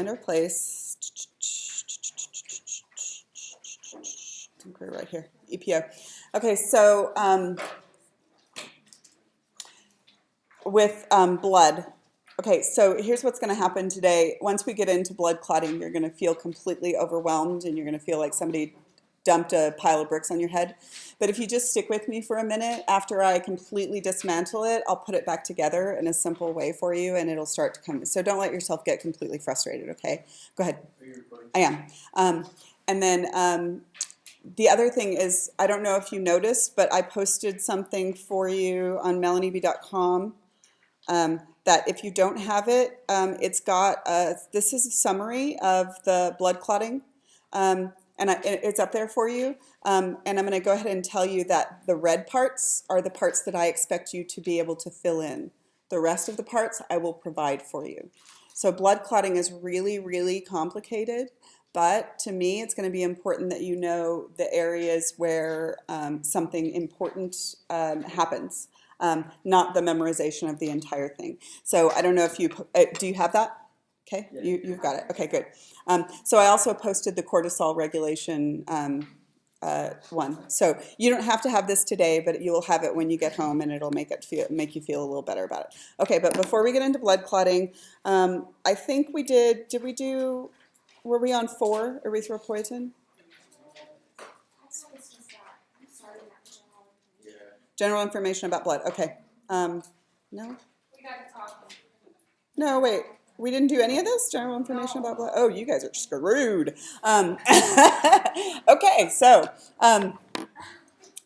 find our place. I think we're right here, EPO. Okay, so with blood. Okay, so here's what's going to happen today. Once we get into blood clotting, you're going to feel completely overwhelmed and you're going to feel like somebody dumped a pile of bricks on your head. But if you just stick with me for a minute, after I completely dismantle it, I'll put it back together in a simple way for you and it'll start to come. So don't let yourself get completely frustrated, okay? Go ahead. Are you recording? I am. And then the other thing is, I don't know if you noticed, but I posted something for you on melanieb.com that if you don't have it, it's got, this is a summary of the blood clotting. And it's up there for you. And I'm going to go ahead and tell you that the red parts are the parts that I expect you to be able to fill in. The rest of the parts I will provide for you. So blood clotting is really, really complicated. But to me, it's going to be important that you know the areas where something important happens, not the memorization of the entire thing. So I don't know if you, do you have that? Okay, Yeah. You've got it. Okay, good. So I also posted the cortisol regulation one. So you don't have to have this today, but you will have it when you get home, and it'll make you feel a little better about it. Okay, but before we get into blood clotting, I think we did. Did we do? Were we on 4 erythropoietin? Yeah. General information about blood. Okay. No. We got to talk. No, wait. We didn't do any of this? General information about blood? Oh, you guys are screwed. Okay, so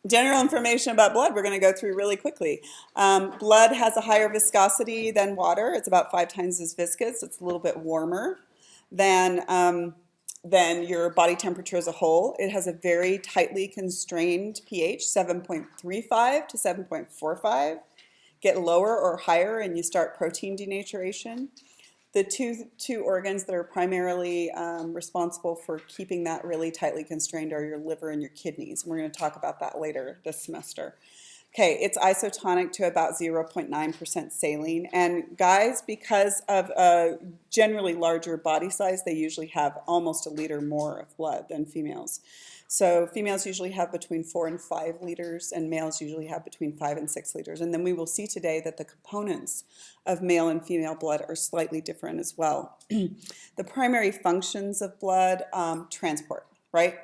general information about blood we're going to go through really quickly. Blood has a higher viscosity than water. It's about 5 times as viscous. It's a little bit warmer than your body temperature as a whole. It has a very tightly constrained pH, 7.35 to 7.45. Get lower or higher and you start protein denaturation. The two organs that are primarily responsible for keeping that really tightly constrained are your liver and your kidneys. And we're going to talk about that later this semester. Okay, it's isotonic to about 0.9% saline. And guys, because of a generally larger body size, they usually have almost a liter more of blood than females. So females usually have between 4 and 5 liters, and males usually have between 5 and 6 liters. And then we will see today that the components of male and female blood are slightly different as well. The primary functions of blood, transport, right?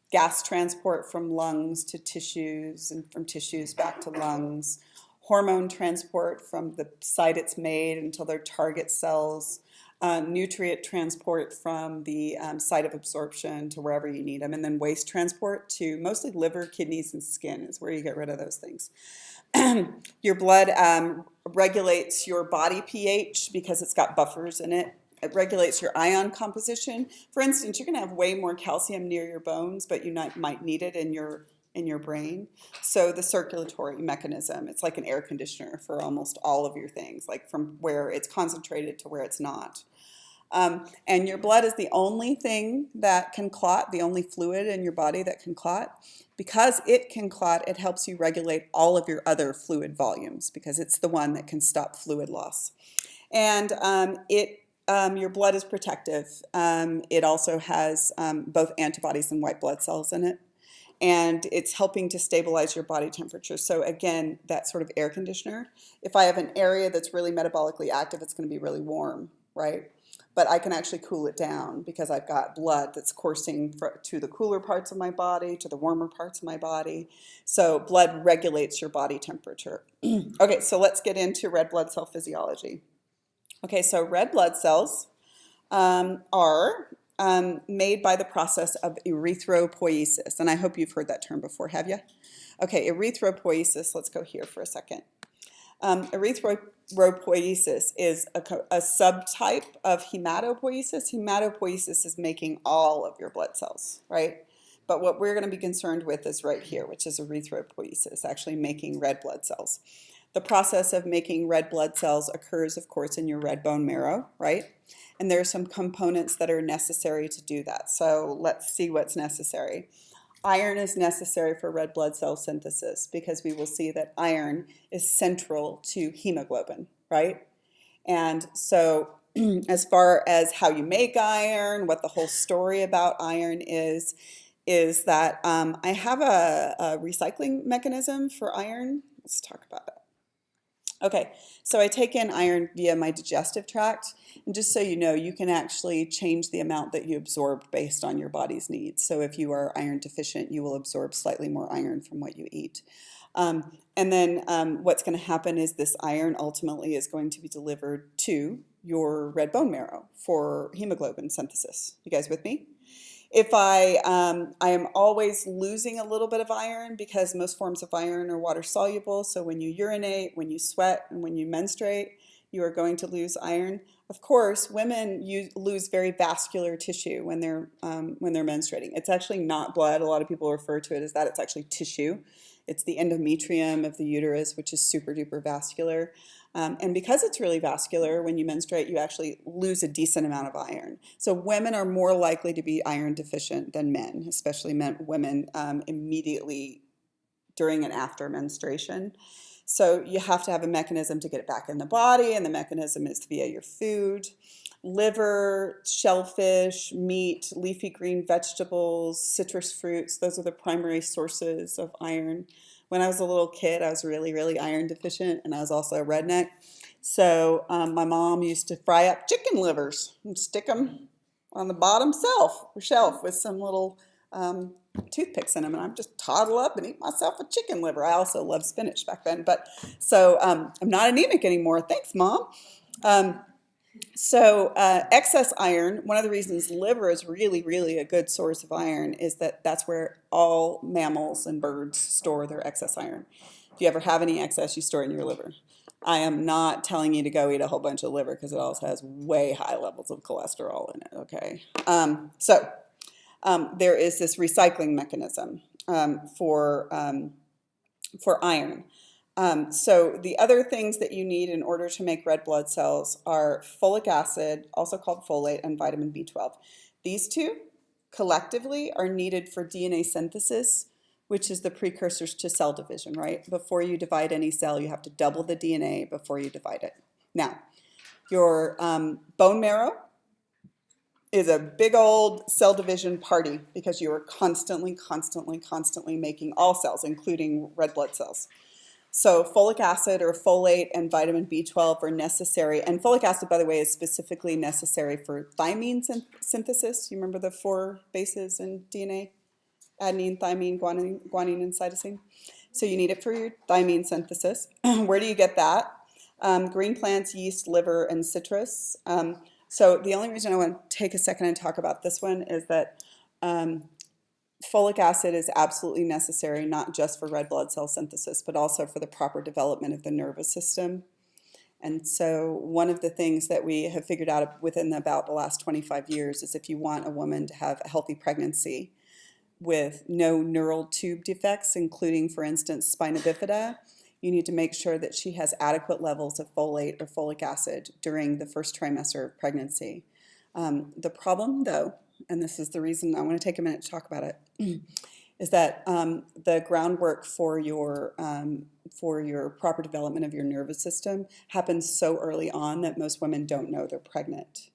Gas transport from lungs to tissues and from tissues back to lungs. Hormone transport from the site it's made until their target cells. Nutrient transport from the site of absorption to wherever you need them. And then waste transport to mostly liver, kidneys, and skin is where you get rid of those things. Your blood regulates your body pH because it's got buffers in it. It regulates your ion composition. For instance, you're going to have way more calcium near your bones, but you might need it in your brain. So the circulatory mechanism, it's like an air conditioner for almost all of your things, like from where it's concentrated to where it's not. And your blood is the only thing that can clot, the only fluid in your body that can clot. Because it can clot, it helps you regulate all of your other fluid volumes because it's the one that can stop fluid loss. And your blood is protective. It also has both antibodies and white blood cells in it. And it's helping to stabilize your body temperature. So again, that sort of air conditioner. If I have an area that's really metabolically active, it's going to be really warm, right? But I can actually cool it down because I've got blood that's coursing to the cooler parts of my body, to the warmer parts of my body. So blood regulates your body temperature. Okay, so let's get into red blood cell physiology. Okay, so red blood cells are made by the process of erythropoiesis. And I hope you've heard that term before, have you? Okay, erythropoiesis, let's go here for a second. Erythropoiesis is a subtype of hematopoiesis. Hematopoiesis is making all of your blood cells, right? But what we're going to be concerned with is right here, which is erythropoiesis, actually making red blood cells. The process of making red blood cells occurs, of course, in your red bone marrow, right? And there are some components that are necessary to do that. So let's see what's necessary. Iron is necessary for red blood cell synthesis because we will see that iron is central to hemoglobin, right? And so as far as how you make iron, what the whole story about iron is that I have a recycling mechanism for iron. Let's talk about it. Okay, so I take in iron via my digestive tract, and just so you know, you can actually change the amount that you absorb based on your body's needs. So if you are iron deficient, you will absorb slightly more iron from what you eat. And then what's going to happen is this iron ultimately is going to be delivered to your red bone marrow for hemoglobin synthesis. You guys with me? If I am always losing a little bit of iron because most forms of iron are water soluble. So when you urinate, when you sweat, and when you menstruate, you are going to lose iron. Of course, women lose very vascular tissue when they're menstruating. It's actually not blood. A lot of people refer to it as that. It's actually tissue. It's the endometrium of the uterus, which is super duper vascular. And because it's really vascular, when you menstruate, you actually lose a decent amount of iron. So women are more likely to be iron deficient than men, especially women immediately during and after menstruation. So you have to have a mechanism to get it back in the body, and the mechanism is via your food. Liver, shellfish, meat, leafy green vegetables, citrus fruits, those are the primary sources of iron. When I was a little kid, I was really, really iron deficient, and I was also a redneck. So my mom used to fry up chicken livers and stick them on the bottom shelf with some little toothpicks in them, and I'd just toddle up and eat myself a chicken liver. I also loved spinach back then, but so I'm not anemic anymore. Thanks, Mom. So excess iron, one of the reasons liver is really, really a good source of iron is that that's where all mammals and birds store their excess iron. If you ever have any excess, you store it in your liver. I am not telling you to go eat a whole bunch of liver because it also has way high levels of cholesterol in it, okay? There is this recycling mechanism for iron. So the other things that you need in order to make red blood cells are folic acid, also called folate, and vitamin B12. These two collectively are needed for DNA synthesis, which is the precursors to cell division, right? Before you divide any cell, you have to double the DNA before you divide it. Now, your bone marrow is a big old cell division party because you are constantly making all cells, including red blood cells. So folic acid or folate and vitamin B12 are necessary. And folic acid, by the way, is specifically necessary for thymine synthesis. You remember the 4 bases in DNA? Adenine, thymine, guanine, and cytosine. So you need it for your thymine synthesis. Where do you get that? Green plants, yeast, liver, and citrus. So the only reason I want to take a second and talk about this one is that folic acid is absolutely necessary, not just for red blood cell synthesis, but also for the proper development of the nervous system. And so one of the things that we have figured out within about the last 25 years is if you want a woman to have a healthy pregnancy with no neural tube defects, including, for instance, spina bifida, you need to make sure that she has adequate levels of folate or folic acid during the first trimester of pregnancy. The problem, though, and this is the reason I want to take a minute to talk about it, is that the groundwork for your proper development of your nervous system happens so early on that most women don't know they're pregnant.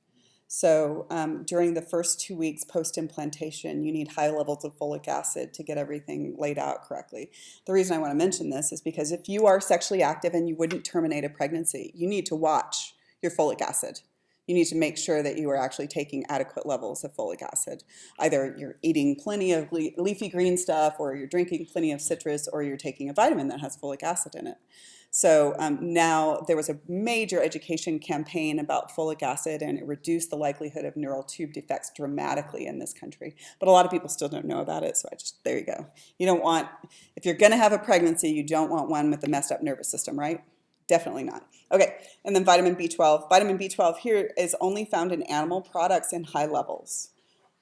So during the first 2 weeks post-implantation, you need high levels of folic acid to get everything laid out correctly. The reason I want to mention this is because if you are sexually active and you wouldn't terminate a pregnancy, you need to watch your folic acid. You need to make sure that you are actually taking adequate levels of folic acid. Either you're eating plenty of leafy green stuff, or you're drinking plenty of citrus, or you're taking a vitamin that has folic acid in it. So now there was a major education campaign about folic acid, and it reduced the likelihood of neural tube defects dramatically in this country. But a lot of people still don't know about it, so there you go. You don't want, if you're going to have a pregnancy, you don't want one with a messed up nervous system, right? Definitely not. Okay, and then vitamin B12. Vitamin B12 here is only found in animal products in high levels.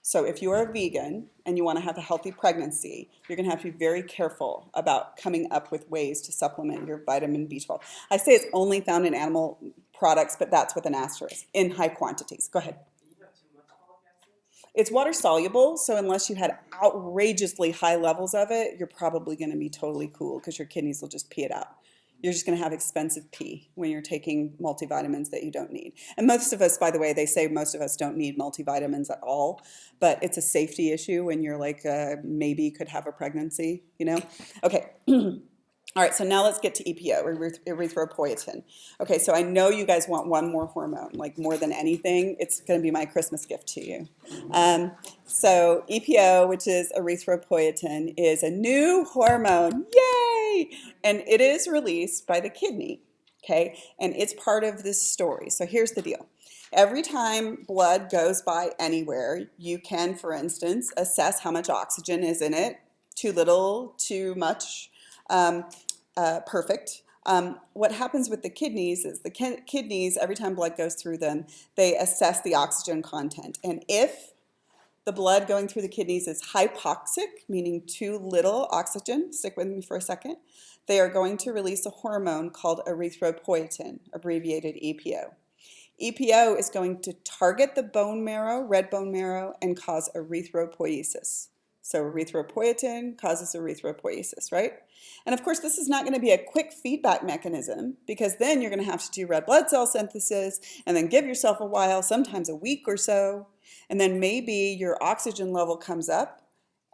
So if you are a vegan and you want to have a healthy pregnancy, you're going to have to be very careful about coming up with ways to supplement your vitamin B12. I say it's only found in animal products, but that's with an asterisk, in high quantities. Go ahead. It's water soluble, so unless you had outrageously high levels of it, you're probably going to be totally cool because your kidneys will just pee it out. You're just going to have expensive pee when you're taking multivitamins that you don't need. And most of us, by the way, they say most of us don't need multivitamins at all, but it's a safety issue when you're like, maybe could have a pregnancy, you know? Okay. All right, so now let's get to EPO, erythropoietin. Okay, so I know you guys want one more hormone, like more than anything. It's going to be my Christmas gift to you. So EPO, which is erythropoietin, is a new hormone. Yay! And it is released by the kidney, okay? And it's part of this story. So here's the deal. Every time blood goes by anywhere, you can, for instance, assess how much oxygen is in it. Too little, too much. Perfect. What happens with the kidneys is the kidneys, every time blood goes through them, they assess the oxygen content. And if the blood going through the kidneys is hypoxic, meaning too little oxygen, stick with me for a second, they are going to release a hormone called erythropoietin, abbreviated EPO. EPO is going to target the bone marrow, red bone marrow, and cause erythropoiesis. So erythropoietin causes erythropoiesis, right? And of course, this is not going to be a quick feedback mechanism because then you're going to have to do red blood cell synthesis and then give yourself a while, sometimes a week or so, and then maybe your oxygen level comes up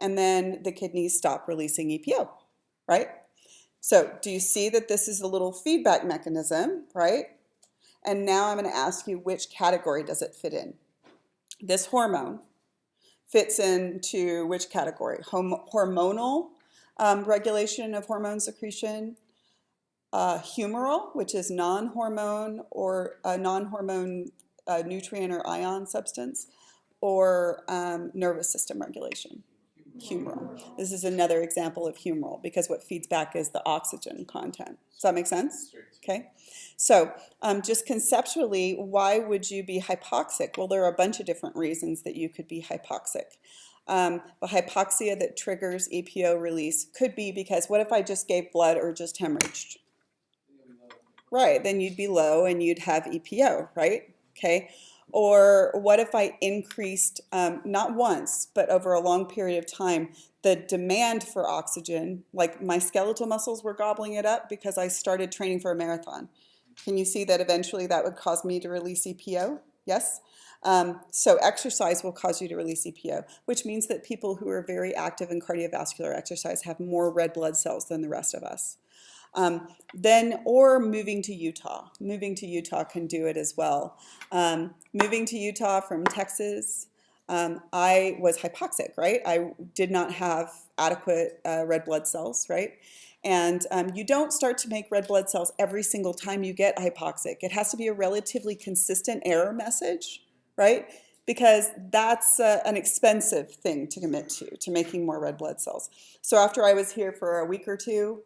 and then the kidneys stop releasing EPO, right? So do you see that this is a little feedback mechanism, right? And now I'm going to ask you, which category does it fit in? This hormone fits into which category? Hormonal regulation of hormone secretion, humoral, which is non-hormone or non-hormone nutrient or ion substance, or nervous system regulation. Humoral. This is another example of humoral because what feeds back is the oxygen content. Does that make sense? Okay. So just conceptually, why would you be hypoxic? Well, there are a bunch of different reasons that you could be hypoxic. The hypoxia that triggers EPO release could be because what if I just gave blood or just hemorrhaged? Right, then you'd be low and you'd have EPO, right? Okay. Or what if I increased, not once, but over a long period of time, the demand for oxygen, like my skeletal muscles were gobbling it up because I started training for a marathon. Can you see that eventually that would cause me to release EPO? Yes? So exercise will cause you to release EPO, which means that people who are very active in cardiovascular exercise have more red blood cells than the rest of us. Or moving to Utah. Moving to Utah can do it as well. Moving to Utah from Texas, I was hypoxic, right? I did not have adequate red blood cells, right? And you don't start to make red blood cells every single time you get hypoxic. It has to be a relatively consistent error message, right? Because that's an expensive thing to commit to making more red blood cells. So after I was here for a week or two,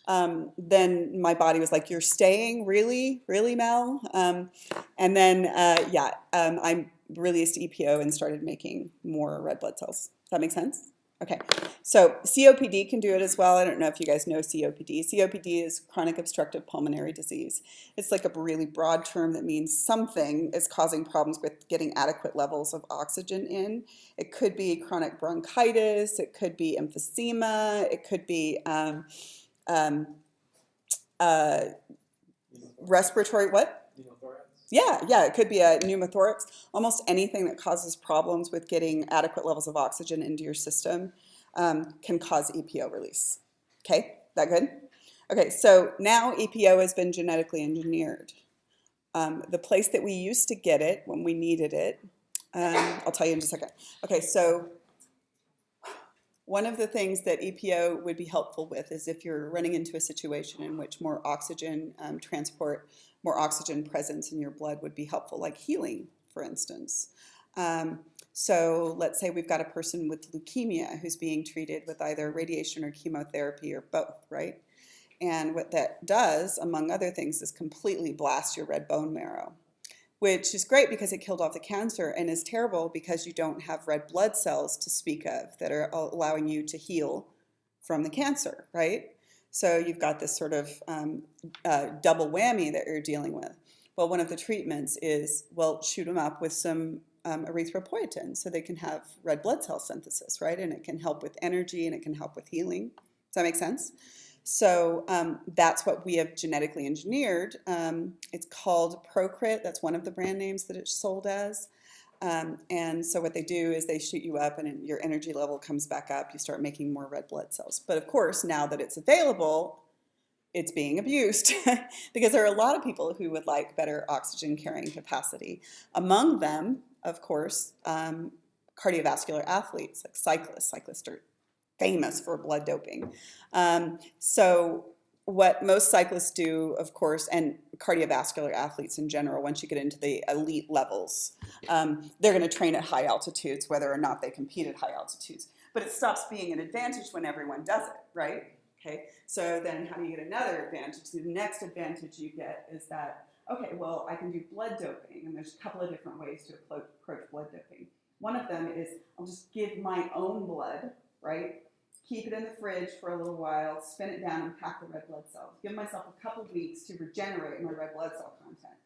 then my body was like, you're staying? Really? Really, Mel? And then, I released EPO and started making more red blood cells. Does that make sense? Okay. So COPD can do it as well. I don't know if you guys know COPD. COPD is chronic obstructive pulmonary disease. It's like a really broad term that means something is causing problems with getting adequate levels of oxygen in. It could be chronic bronchitis. It could be emphysema. It could be respiratory, what? Yeah, it could be a pneumothorax. Almost anything that causes problems with getting adequate levels of oxygen into your system can cause EPO release. Okay, that good? Okay, so now EPO has been genetically engineered. The place that we used to get it when we needed it, I'll tell you in just a second. Okay, so one of the things that EPO would be helpful with is if you're running into a situation in which more oxygen transport, more oxygen presence in your blood would be helpful, like healing, for instance. So let's say we've got a person with leukemia who's being treated with either radiation or chemotherapy or both, right? And what that does, among other things, is completely blast your red bone marrow, which is great because it killed off the cancer, and is terrible because you don't have red blood cells to speak of that are allowing you to heal from the cancer, right? So you've got this sort of double whammy that you're dealing with. Well, one of the treatments is, well, shoot them up with some erythropoietin so they can have red blood cell synthesis, right? And it can help with energy and it can help with healing. Does that make sense? So that's what we have genetically engineered. It's called Procrit. That's one of the brand names that it's sold as. And so what they do is they shoot you up and your energy level comes back up. You start making more red blood cells. But of course, now that it's available, it's being abused because there are a lot of people who would like better oxygen carrying capacity. Among them, of course, cardiovascular athletes like cyclists. Cyclists are famous for blood doping. So what most cyclists do, of course, and cardiovascular athletes in general, once you get into the elite levels, they're going to train at high altitudes, whether or not they compete at high altitudes. But it stops being an advantage when everyone does it, right? Okay, so then how do you get another advantage? The next advantage you get is that, okay, well, I can do blood doping, and there's a couple of different ways to approach blood doping. One of them is I'll just give my own blood, right? Keep it in the fridge for a little while, spin it down, and pack the red blood cells. Give myself a couple weeks to regenerate my red blood cell content,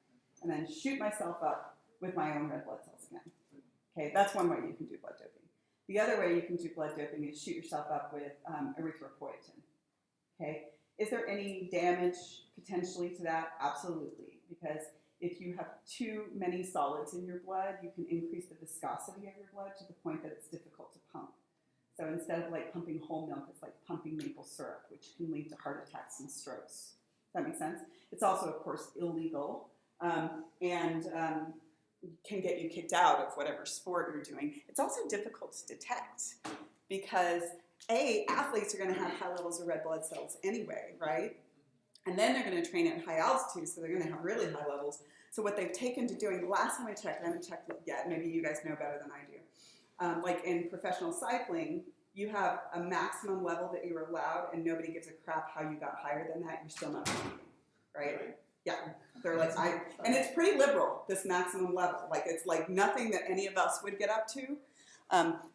and then shoot myself up with my own red blood cells again. Okay, that's one way you can do blood doping. The other way you can do blood doping is shoot yourself up with erythropoietin. Okay, is there any damage potentially to that? Absolutely, because if you have too many solids in your blood, you can increase the viscosity of your blood to the point that it's difficult to pump. So instead of like pumping whole milk, it's like pumping maple syrup, which can lead to heart attacks and strokes. Does that make sense? It's also, of course, illegal and can get you kicked out of whatever sport you're doing. It's also difficult to detect because athletes are going to have high levels of red blood cells anyway, right? And then they're going to train at high altitude, so they're going to have really high levels. So what they've taken to doing, the last time I checked, I haven't checked it yet, maybe you guys know better than I do. Like in professional cycling, you have a maximum level that you're allowed, and nobody gives a crap how you got higher than that. You're still not competing, right? Yeah, they're like, and it's pretty liberal, this maximum level. Like it's like nothing that any of us would get up to.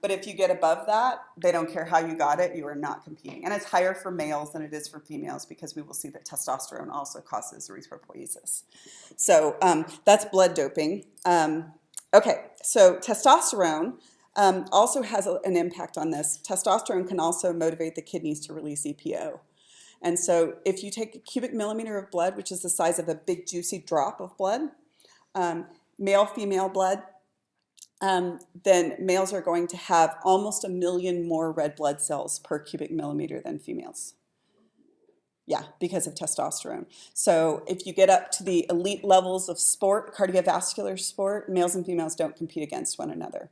But if you get above that, they don't care how you got it, you are not competing. And it's higher for males than it is for females because we will see that testosterone also causes erythropoiesis. So that's blood doping. Okay, so testosterone also has an impact on this. Testosterone can also motivate the kidneys to release EPO. And so if you take a cubic millimeter of blood, which is the size of a big juicy drop of blood, male-female blood, then males are going to have almost 1 million more red blood cells per cubic millimeter than females. Yeah, because of testosterone. So if you get up to the elite levels of sport, cardiovascular sport, males and females don't compete against one another.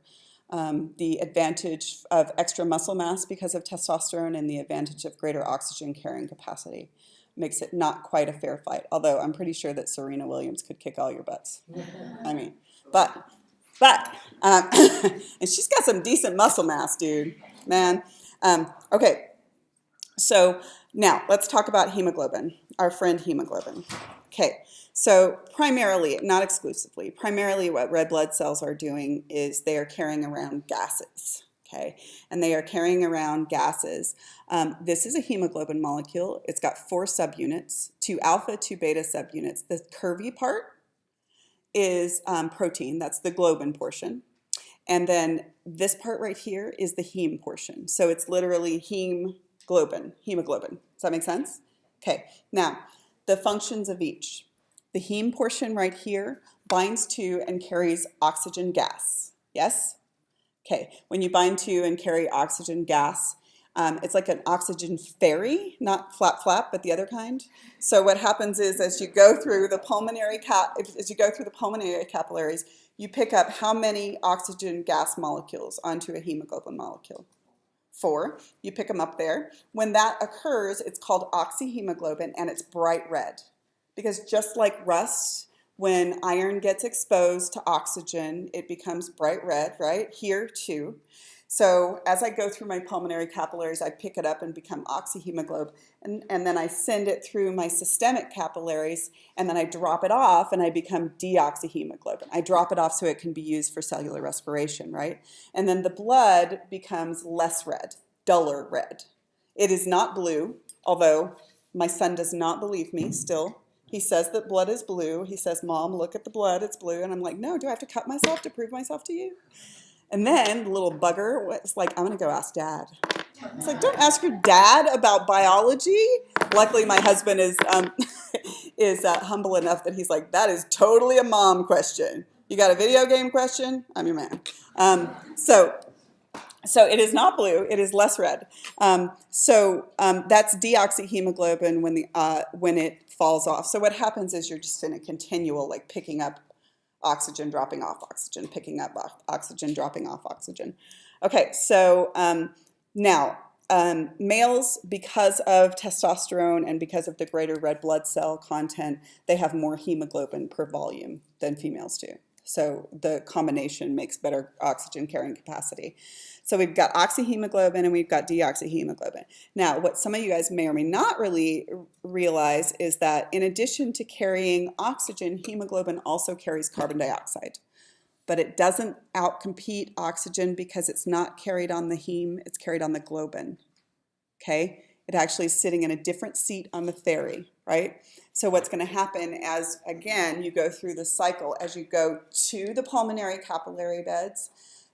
The advantage of extra muscle mass because of testosterone and the advantage of greater oxygen carrying capacity makes it not quite a fair fight, although I'm pretty sure that Serena Williams could kick all your butts. I mean, but and she's got some decent muscle mass, dude, man. Okay, so now let's talk about hemoglobin, our friend hemoglobin. Okay, so primarily, not exclusively, primarily what red blood cells are doing is they are carrying around gases, okay? And they are carrying around gases. This is a hemoglobin molecule. It's got 4 subunits, 2 alpha, 2 beta subunits. The curvy part is protein, that's the globin portion. And then this part right here is the heme portion. So it's literally hemoglobin. Does that make sense? Okay, now the functions of each. The heme portion right here binds to and carries oxygen gas. Yes? Okay, when you bind to and carry oxygen gas, it's like an oxygen ferry, not flap flap, but the other kind. So what happens is as you go through the pulmonary capillaries, you pick up how many oxygen gas molecules onto a hemoglobin molecule? 4. You pick them up there. When that occurs, it's called oxyhemoglobin, and it's bright red. Because just like rust, when iron gets exposed to oxygen, it becomes bright red, right? Here too. So as I go through my pulmonary capillaries, I pick it up and become oxyhemoglobin, and then I send it through my systemic capillaries, and then I drop it off, and I become deoxyhemoglobin. I drop it off so it can be used for cellular respiration, right? And then the blood becomes less red, duller red. It is not blue, although my son does not believe me still. He says that blood is blue. He says, Mom, look at the blood, it's blue. And I'm like, no, do I have to cut myself to prove myself to you? And then the little bugger was like, I'm going to go ask Dad. It's like, don't ask your dad about biology. Luckily, my husband is humble enough that he's like, that is totally a mom question. You got a video game question? I'm your man. So it is not blue. It is less red. That's deoxyhemoglobin when it falls off. So what happens is you're just in a continual, like, picking up oxygen, dropping off oxygen, picking up oxygen, dropping off oxygen. Okay, so now males, because of testosterone and because of the greater red blood cell content, they have more hemoglobin per volume than females do. So the combination makes better oxygen carrying capacity. So we've got oxyhemoglobin and we've got deoxyhemoglobin. Now, what some of you guys may or may not really realize is that in addition to carrying oxygen, hemoglobin also carries carbon dioxide. But it doesn't outcompete oxygen because it's not carried on the heme, it's carried on the globin. Okay? It actually is sitting in a different seat on the ferry, right? So what's going to happen as, again, you go through the cycle, as you go to the pulmonary capillary beds,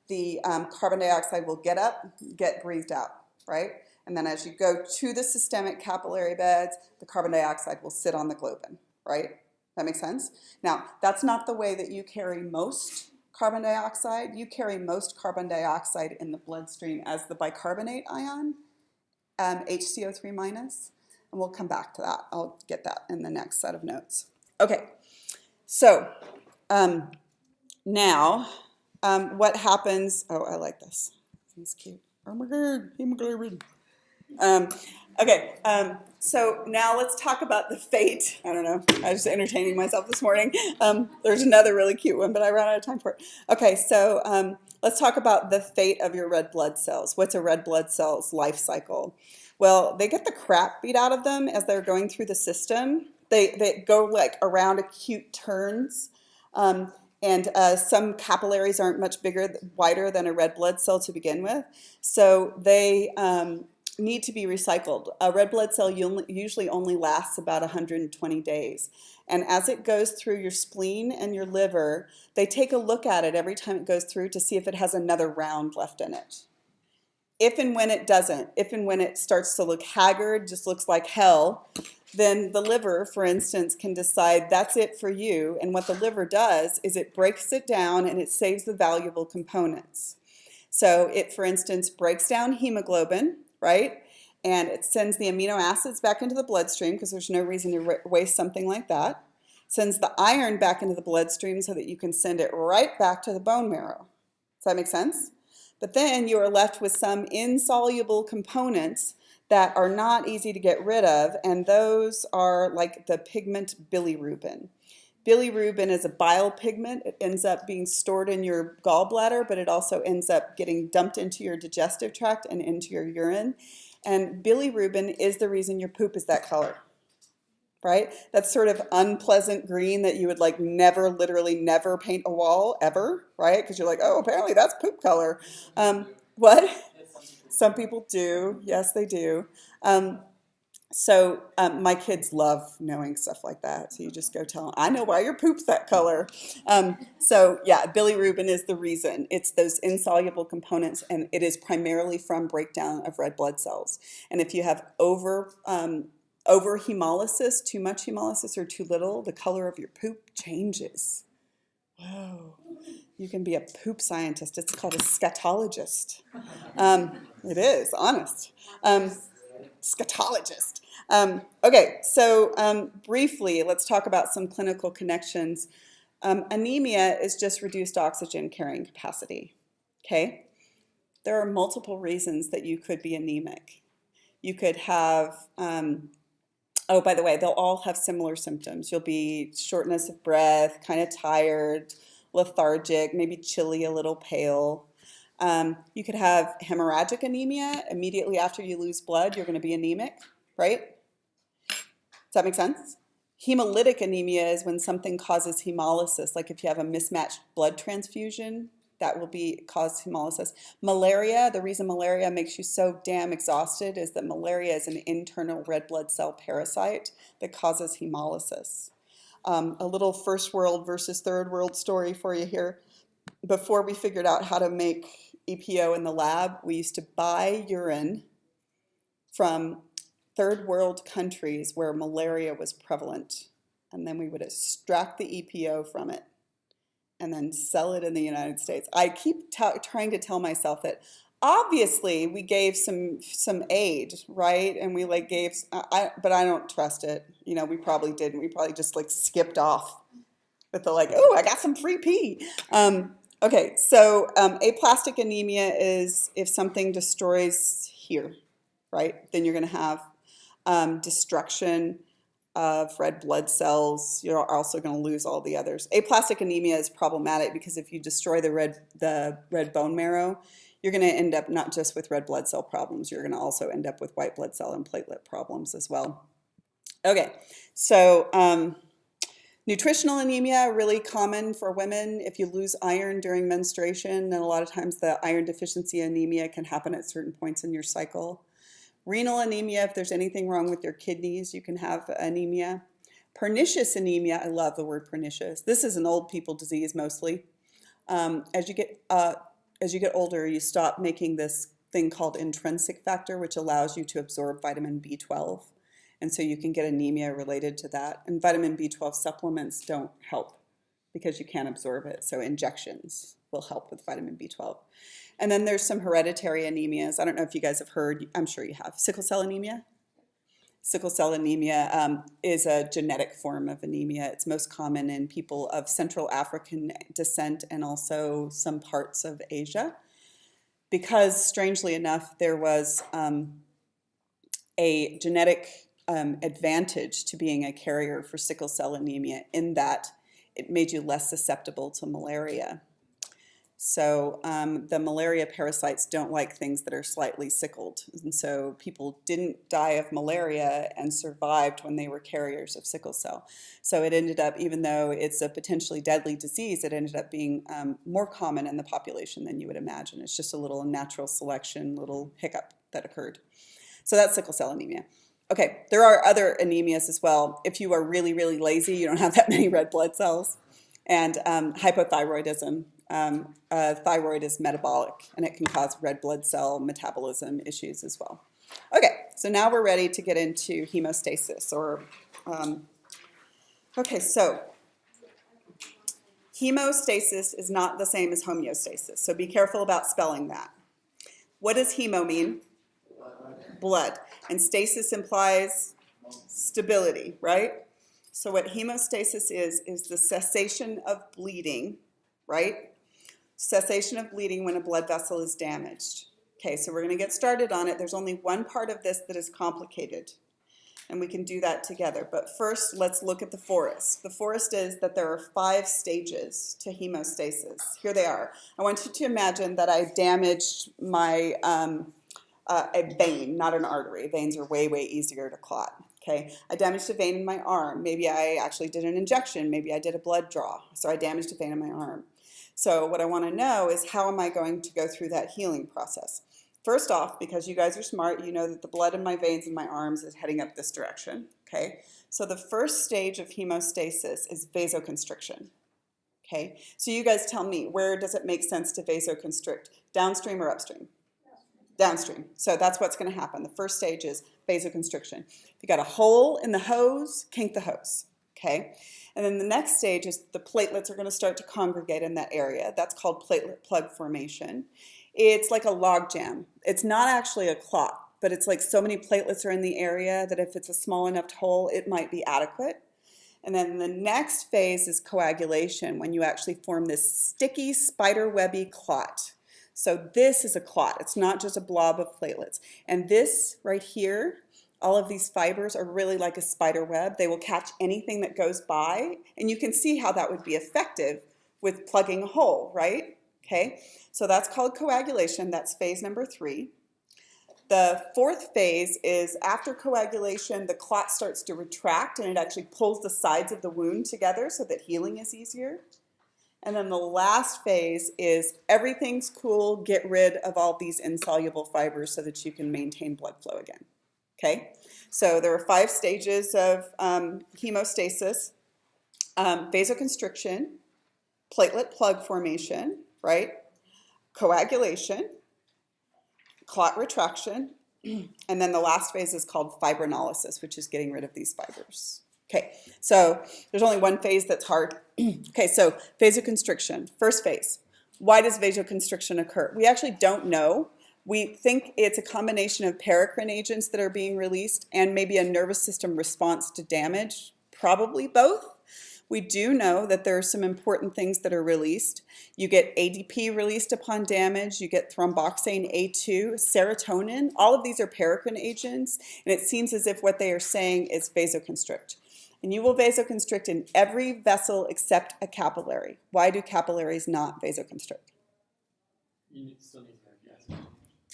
the carbon dioxide will get up, get breathed out, right? And then as you go to the systemic capillary beds, the carbon dioxide will sit on the globin, right? That makes sense? Now, that's not the way that you carry most carbon dioxide. You carry most carbon dioxide in the bloodstream as the bicarbonate ion, HCO3 minus, and we'll come back to that. I'll get that in the next set of notes. Okay, so now what happens, oh, I like this. This is cute. Oh my God, hemoglobin. So now let's talk about the fate. I don't know. I was just entertaining myself this morning. There's another really cute one, but I ran out of time for it. Okay, so let's talk about the fate of your red blood cells. What's a red blood cell's life cycle? Well, they get the crap beat out of them as they're going through the system. They go like around acute turns. And some capillaries aren't much bigger, wider than a red blood cell to begin with. So they need to be recycled. A red blood cell usually only lasts about 120 days. And as it goes through your spleen and your liver, they take a look at it every time it goes through to see if it has another round left in it. If and when it doesn't, if and when it starts to look haggard, just looks like hell, then the liver, for instance, can decide that's it for you. And what the liver does is it breaks it down and it saves the valuable components. So it, for instance, breaks down hemoglobin, right? And it sends the amino acids back into the bloodstream because there's no reason to waste something like that. Sends the iron back into the bloodstream so that you can send it right back to the bone marrow. Does that make sense? But then you are left with some insoluble components that are not easy to get rid of, and those are like the pigment bilirubin. Bilirubin is a bile pigment. It ends up being stored in your gallbladder, but it also ends up getting dumped into your digestive tract and into your urine. And bilirubin is the reason your poop is that color, right? That's sort of unpleasant green that you would like never, literally never paint a wall ever, right? Because you're like, oh, apparently that's poop color. What? Some people do. Yes, they do. My kids love knowing stuff like that. So you just go tell them, I know why your poop's that color. Bilirubin is the reason. It's those insoluble components, and it is primarily from breakdown of red blood cells. And if you have over hemolysis, too much hemolysis or too little, the color of your poop changes. Whoa. You can be a poop scientist. It's called a scatologist. It is, honest. Scatologist. Briefly, let's talk about some clinical connections. Anemia is just reduced oxygen carrying capacity, okay? There are multiple reasons that you could be anemic. You could have, by the way, they'll all have similar symptoms. You'll be shortness of breath, kind of tired, lethargic, maybe chilly, a little pale. You could have hemorrhagic anemia. Immediately after you lose blood, you're going to be anemic, right? Does that make sense? Hemolytic anemia is when something causes hemolysis, like if you have a mismatched blood transfusion, that will cause hemolysis. Malaria, the reason malaria makes you so damn exhausted is that malaria is an internal red blood cell parasite that causes hemolysis. A little first world versus third world story for you here. Before we figured out how to make EPO in the lab, we used to buy urine from third world countries where malaria was prevalent. And then we would extract the EPO from it and then sell it in the United States. I keep trying to tell myself that obviously we gave some aid, right? And we like gave, but I don't trust it. You know, we probably didn't. We probably just like skipped off with the like, oh, I got some free pee. Okay, so aplastic anemia is if something destroys here, right? Then you're going to have destruction of red blood cells. You're also going to lose all the others. Aplastic anemia is problematic because if you destroy the red bone marrow, you're going to end up not just with red blood cell problems, you're going to also end up with white blood cell and platelet problems as well. Okay, so nutritional anemia, really common for women. If you lose iron during menstruation, then a lot of times the iron deficiency anemia can happen at certain points in your cycle. Renal anemia, if there's anything wrong with your kidneys, you can have anemia. Pernicious anemia, I love the word pernicious. This is an old people disease mostly. As you get older, you stop making this thing called intrinsic factor, which allows you to absorb vitamin B12. And so you can get anemia related to that. And vitamin B12 supplements don't help because you can't absorb it. So injections will help with vitamin B12. And then there's some hereditary anemias. I don't know if you guys have heard, I'm sure you have, sickle cell anemia. Sickle cell anemia is a genetic form of anemia. It's most common in people of Central African descent and also some parts of Asia. Because, strangely enough, there was a genetic advantage to being a carrier for sickle cell anemia in that it made you less susceptible to malaria. So the malaria parasites don't like things that are slightly sickled. And so people didn't die of malaria and survived when they were carriers of sickle cell. So it ended up, even though it's a potentially deadly disease, it ended up being more common in the population than you would imagine. It's just a little natural selection, little hiccup that occurred. So that's sickle cell anemia. Okay, there are other anemias as well. If you are really, really lazy, you don't have that many red blood cells. And hypothyroidism. Thyroid is metabolic, and it can cause red blood cell metabolism issues as well. Okay, so now we're ready to get into hemostasis. Okay, so hemostasis is not the same as homeostasis, so be careful about spelling that. What does hemo mean? Blood. And stasis implies stability, right? So what hemostasis is the cessation of bleeding, right? Cessation of bleeding when a blood vessel is damaged. Okay, so we're going to get started on it. There's only one part of this that is complicated, and we can do that together. But first, let's look at the forest. The forest is that there are 5 stages to hemostasis. Here they are. I want you to imagine that I damaged my a vein, not an artery. Veins are way, way easier to clot. Okay, I damaged a vein in my arm. Maybe I actually did an injection. Maybe I did a blood draw. So I damaged a vein in my arm. So what I want to know is how am I going to go through that healing process? First off, because you guys are smart, you know that the blood in my veins in my arms is heading up this direction. Okay, so the first stage of hemostasis is vasoconstriction. Okay, so you guys tell me, where does it make sense to vasoconstrict? Downstream or upstream? Downstream. So that's what's going to happen. The first stage is vasoconstriction. If you got a hole in the hose, kink the hose. Okay. And then the next stage is the platelets are going to start to congregate in that area. That's called platelet plug formation. It's like a log jam. It's not actually a clot, but it's like so many platelets are in the area that if it's a small enough hole, it might be adequate. And then the next phase is coagulation, when you actually form this sticky spiderwebby clot. So this is a clot. It's not just a blob of platelets. And this right here, all of these fibers are really like a spider web. They will catch anything that goes by, and you can see how that would be effective with plugging a hole, right? Okay, so that's called coagulation. That's phase number 3. The 4th phase is after coagulation, the clot starts to retract, and it actually pulls the sides of the wound together so that healing is easier. And then the last phase is everything's cool, get rid of all these insoluble fibers so that you can maintain blood flow again. Okay, so there are 5 stages of hemostasis: vasoconstriction, platelet plug formation, right? Coagulation, clot retraction, And then the last phase is called fibrinolysis, which is getting rid of these fibers. Okay, so there's only one phase that's hard. Okay, so vasoconstriction, first phase. Why does vasoconstriction occur? We actually don't know. We think it's a combination of paracrine agents that are being released and maybe a nervous system response to damage, probably both. We do know that there are some important things that are released. You get ADP released upon damage, you get thromboxane A2, serotonin. All of these are paracrine agents, and it seems as if what they are saying is vasoconstrict. And you will vasoconstrict in every vessel except a capillary. Why do capillaries not vasoconstrict? You still need to have gas.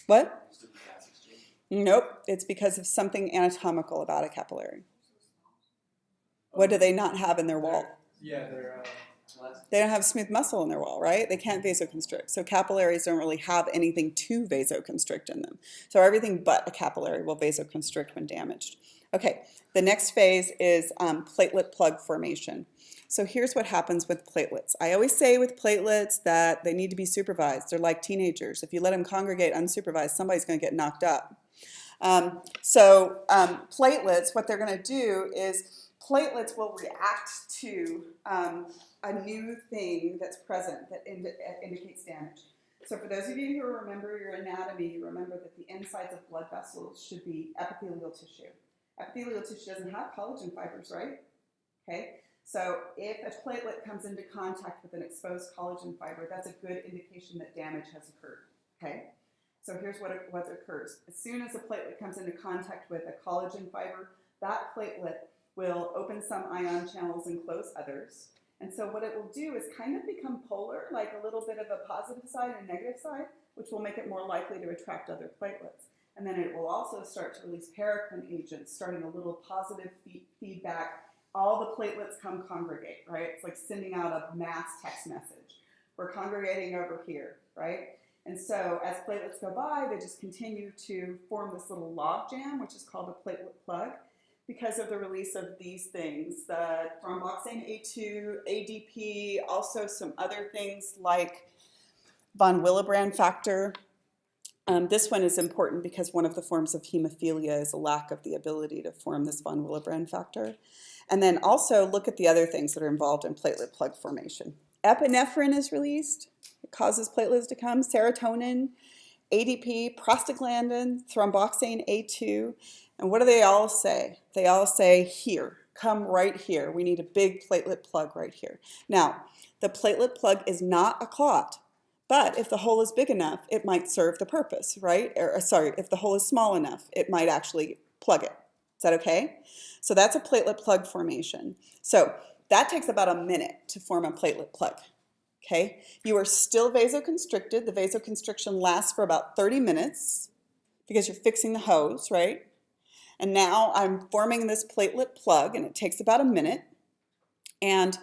What? You still need gas exchange. Nope, it's because of something anatomical about a capillary. What do they not have in their wall? They're They don't have smooth muscle in their wall, right? They can't vasoconstrict. So capillaries don't really have anything to vasoconstrict in them. So everything but a capillary will vasoconstrict when damaged. Okay, the next phase is platelet plug formation. So here's what happens with platelets. I always say with platelets that they need to be supervised. They're like teenagers. If you let them congregate unsupervised, somebody's going to get knocked up. Platelets, what they're going to do is platelets will react to a new thing that's present that indicates damage. So for those of you who remember your anatomy, you remember that the insides of blood vessels should be epithelial tissue. Epithelial tissue doesn't have collagen fibers, right? Okay, so if a platelet comes into contact with an exposed collagen fiber, that's a good indication that damage has occurred, okay? So here's what occurs. As soon as a platelet comes into contact with a collagen fiber, that platelet will open some ion channels and close others. And so what it will do is kind of become polar, like a little bit of a positive side and negative side, which will make it more likely to attract other platelets. And then it will also start to release paracrine agents, starting a little positive feedback. All the platelets come congregate, right? It's like sending out a mass text message. We're congregating over here, right? And so as platelets go by, they just continue to form this little log jam, which is called a platelet plug, because of the release of these things, the thromboxane A2, ADP, also some other things like von Willebrand factor. This one is important because one of the forms of hemophilia is a lack of the ability to form this von Willebrand factor. And then also look at the other things that are involved in platelet plug formation. Epinephrine is released. It causes platelets to come. Serotonin, ADP, prostaglandin, thromboxane A2. And what do they all say? They all say, here, come right here. We need a big platelet plug right here. Now, the platelet plug is not a clot, but if the hole is big enough, it might serve the purpose, right? If the hole is small enough, it might actually plug it. Is that okay? So that's a platelet plug formation. So that takes about a minute to form a platelet plug. Okay, you are still vasoconstricted. The vasoconstriction lasts for about 30 minutes because you're fixing the hose, right? And now I'm forming this platelet plug, and it takes about a minute. And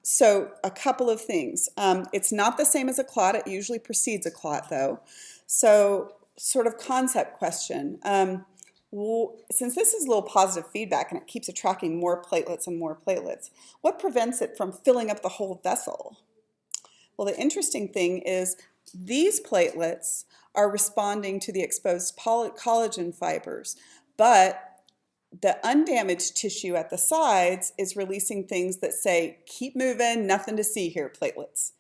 so a couple of things. It's not the same as a clot. It usually precedes a clot, though. So sort of concept question. Well, since this is a little positive feedback and it keeps attracting more platelets and more platelets, what prevents it from filling up the whole vessel? Well, the interesting thing is these platelets are responding to the exposed collagen fibers, but the undamaged tissue at the sides is releasing things that say, keep moving, nothing to see here, platelets.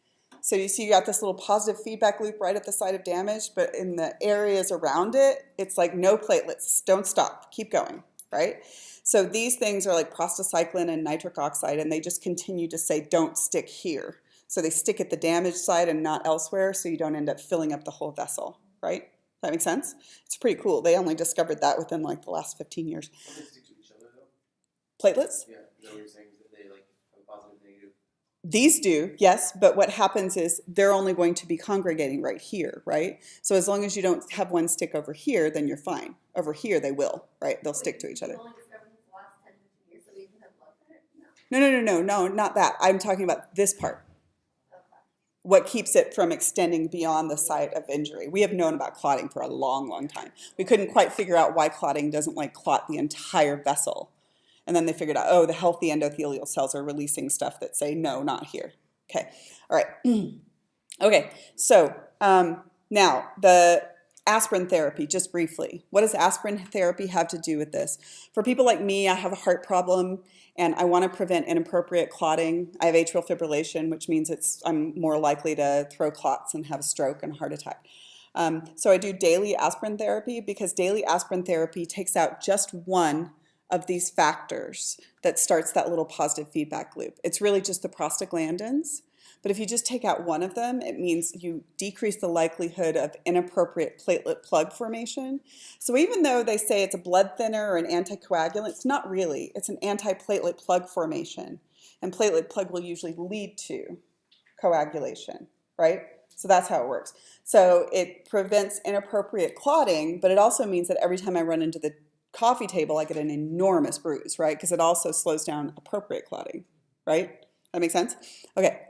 So you see you got this little positive feedback loop right at the site of damage, but in the areas around it, it's like no platelets, don't stop, keep going, right? So these things are like prostacyclin and nitric oxide, and they just continue to say, don't stick here. So they stick at the damaged side and not elsewhere, so you don't end up filling up the whole vessel, right? Does that make sense? It's pretty cool. They only discovered that within like the last 15 years. Don't they stick to each other though? Platelets? Yeah, is that what you're saying? Is that they like have a positive and negative? These do, yes, but what happens is they're only going to be congregating right here, right? So as long as you don't have one stick over here, then you're fine. Over here they will, right? They'll stick to each other. You've only discovered this the last 10, 15 years, so we even have blood for it? No, not that. I'm talking about this part. Okay. What keeps it from extending beyond the site of injury. We have known about clotting for a long, long time. We couldn't quite figure out why clotting doesn't like clot the entire vessel. And then they figured out, oh, the healthy endothelial cells are releasing stuff that say, no, not here. Okay, all right. Okay, so now the Aspirin therapy, just briefly. What does aspirin therapy have to do with this? For people like me, I have a heart problem and I want to prevent inappropriate clotting. I have atrial fibrillation, which means I'm more likely to throw clots and have a stroke and a heart attack. So I do daily aspirin therapy because daily aspirin therapy takes out just one of these factors that starts that little positive feedback loop. It's really just the prostaglandins. But if you just take out one of them, it means you decrease the likelihood of inappropriate platelet plug formation. So even though they say it's a blood thinner or an anticoagulant, it's not really. It's an antiplatelet plug formation. And platelet plug will usually lead to coagulation, right? So that's how it works. So it prevents inappropriate clotting, but it also means that every time I run into the coffee table, I get an enormous bruise, right? Because it also slows down appropriate clotting, right? That makes sense? Okay.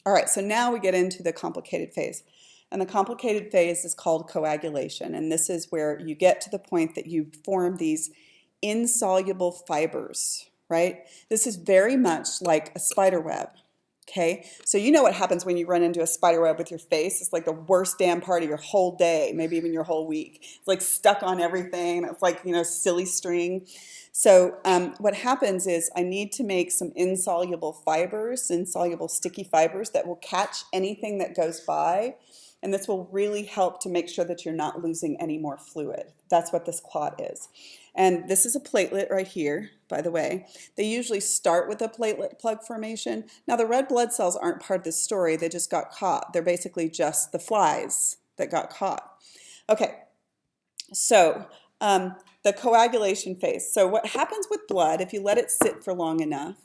All right, so now we get into the complicated phase. And the complicated phase is called coagulation. And this is where you get to the point that you form these insoluble fibers, right? This is very much like a spider web. Okay, so you know what happens when you run into a spider web with your face. It's like the worst damn part of your whole day, maybe even your whole week. It's like stuck on everything. It's like, silly string. So what happens is I need to make some insoluble fibers, insoluble sticky fibers that will catch anything that goes by. And this will really help to make sure that you're not losing any more fluid. That's what this clot is. And this is a platelet right here, by the way. They usually start with a platelet plug formation. Now the red blood cells aren't part of this story, they just got caught. They're basically just the flies that got caught. Okay, so the coagulation phase. So what happens with blood, if you let it sit for long enough,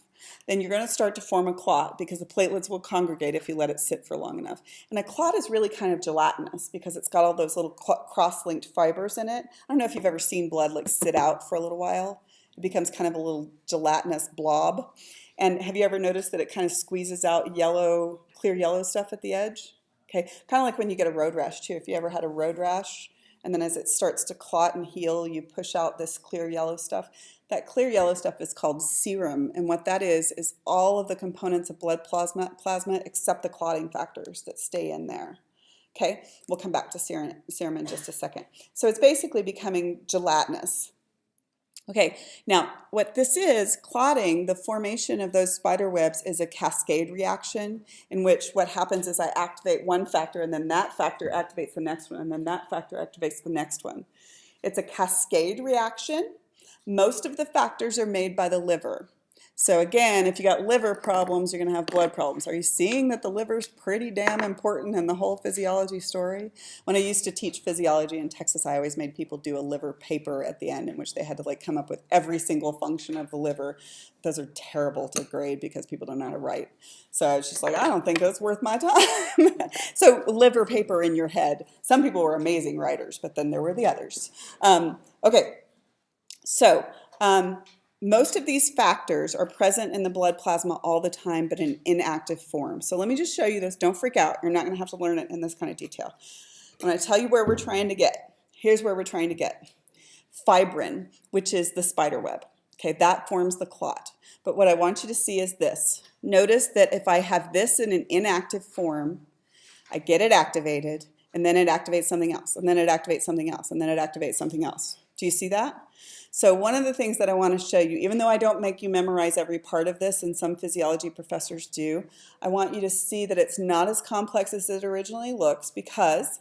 then you're going to start to form a clot because the platelets will congregate if you let it sit for long enough. And a clot is really kind of gelatinous because it's got all those little cross-linked fibers in it. I don't know if you've ever seen blood like sit out for a little while. It becomes kind of a little gelatinous blob. And have you ever noticed that it kind of squeezes out yellow, clear yellow stuff at the edge? Okay, kind of like when you get a road rash too. If you ever had a road rash, and then as it starts to clot and heal, you push out this clear yellow stuff. That clear yellow stuff is called serum, and what that is all of the components of blood plasma except the clotting factors that stay in there. Okay, we'll come back to serum in just a second. So it's basically becoming gelatinous. Okay, now what this is, clotting, the formation of those spider webs is a cascade reaction in which what happens is I activate one factor and then that factor activates the next one and then that factor activates the next one. It's a cascade reaction. Most of the factors are made by the liver. So again, if you got liver problems, you're going to have blood problems. Are you seeing that the liver is pretty damn important in the whole physiology story? When I used to teach physiology in Texas, I always made people do a liver paper at the end in which they had to like come up with every single function of the liver. Those are terrible to grade because people don't know how to write. So I was just like, I don't think that's worth my time. So liver paper in your head. Some people were amazing writers, but then there were the others. Okay, so most of these factors are present in the blood plasma all the time, but in inactive form. So let me just show you this. Don't freak out. You're not going to have to learn it in this kind of detail. I'm going to tell you where we're trying to get. Here's where we're trying to get. Fibrin, which is the spider web. Okay, that forms the clot. But what I want you to see is this. Notice that if I have this in an inactive form, I get it activated, and then it activates something else, and then it activates something else, and then it activates something else. Do you see that? So one of the things that I want to show you, even though I don't make you memorize every part of this, and some physiology professors do, I want you to see that it's not as complex as it originally looks because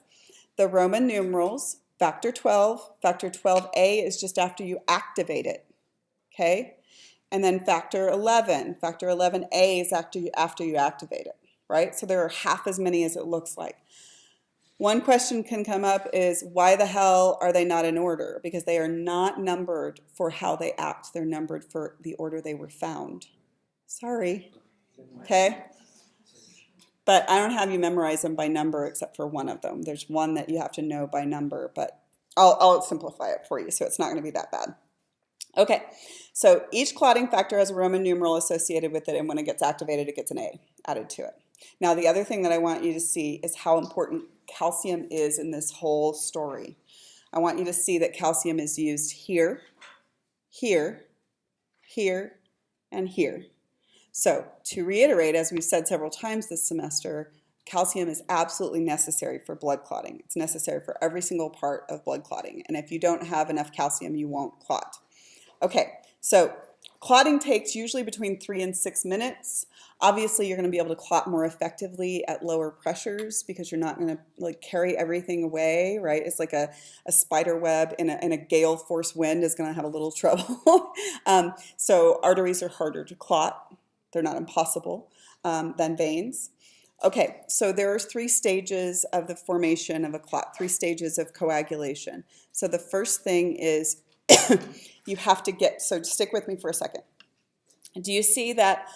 the Roman numerals, factor 12, factor 12A is just after you activate it, okay? And then factor 11A is after you activate it, right? So there are half as many as it looks like. One question can come up is, why the hell are they not in order? Because they are not numbered for how they act. They're numbered for the order they were found. Sorry. Okay? But I don't have you memorize them by number except for one of them. There's one that you have to know by number, but I'll simplify it for you so it's not going to be that bad. Okay, so each clotting factor has a Roman numeral associated with it, and when it gets activated, it gets an A added to it. Now, the other thing that I want you to see is how important calcium is in this whole story. I want you to see that calcium is used here, here, here, and here. So, to reiterate, as we've said several times this semester, calcium is absolutely necessary for blood clotting. It's necessary for every single part of blood clotting. And if you don't have enough calcium, you won't clot. Okay, so clotting takes usually between 3 and 6 minutes. Obviously, you're going to be able to clot more effectively at lower pressures because you're not going to like carry everything away, right? It's like a spider web in a gale force wind is going to have a little trouble. So arteries are harder to clot. They're not impossible than veins. Okay, so there are 3 stages of the formation of a clot, 3 stages of coagulation. So the first thing is you have to get, so stick with me for a second. Do you see that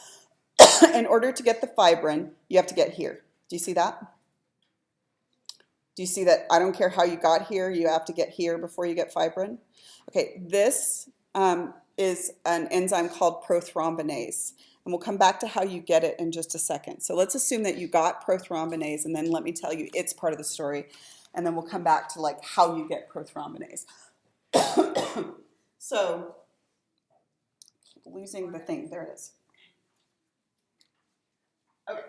in order to get the fibrin, you have to get here? Do you see that? Do you see that I don't care how you got here, you have to get here before you get fibrin? Okay, this is an enzyme called prothrombinase. And we'll come back to how you get it in just a second. So let's assume that you got prothrombinase, and then let me tell you its part of the story. And then we'll come back to like how you get prothrombinase. So, keep losing the thing. There it is. Okay.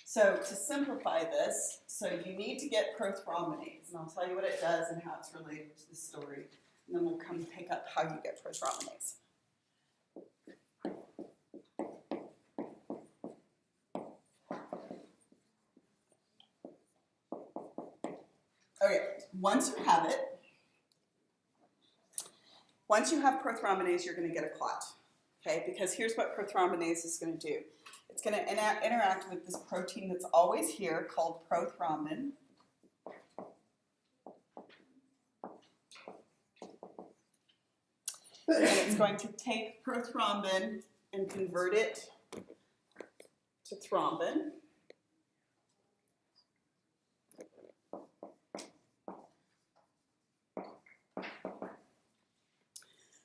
So to simplify this, so you need to get prothrombinase, and I'll tell you what it does and how it's related to the story, and then we'll come pick up how you get prothrombinase. Okay, once you have prothrombinase, you're going to get a clot, okay? Because here's what prothrombinase is going to do. It's going to interact with this protein that's always here called prothrombin. And it's going to take prothrombin and convert it to thrombin.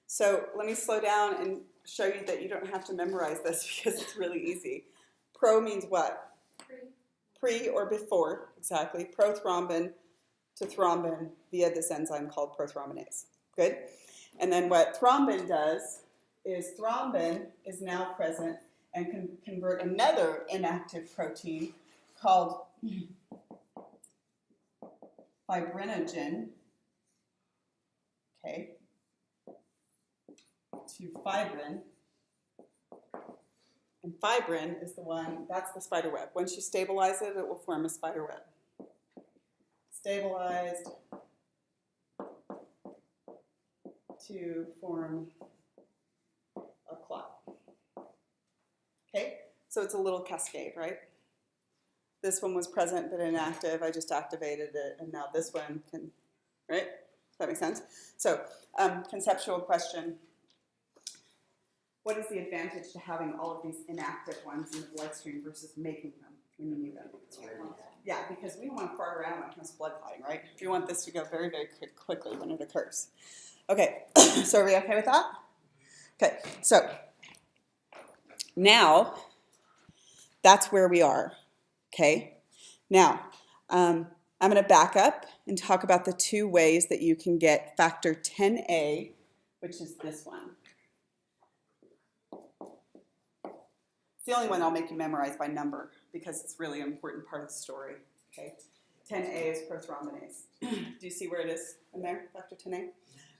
So let me slow down and show you that you don't have to memorize this because it's really easy. Pro means what? Pre or before, exactly. Prothrombin to thrombin via this enzyme called prothrombinase. Good? And then what thrombin does is thrombin is now present and can convert another inactive protein called fibrinogen, okay, to fibrin. And fibrin is the one, that's the spider web. Once you stabilize it, it will form a spider web. Stabilized to form a clot. Okay, so it's a little cascade, right? This one was present but inactive. I just activated it, and now this one can, right? Does that make sense? So, conceptual question. What is the advantage to having all of these inactive ones in the bloodstream versus making them when you need them? Yeah, because we don't want to fart around when it comes to blood clotting, right? We want this to go very, very quickly when it occurs. Okay, so are we okay with that? Okay, so now that's where we are, okay? Now, I'm going to back up and talk about the 2 ways that you can get factor 10A, which is this one. It's the only one I'll make you memorize by number because it's really an important part of the story, okay? 10A is prothrombinase. Do you see where it is in there, factor 10A?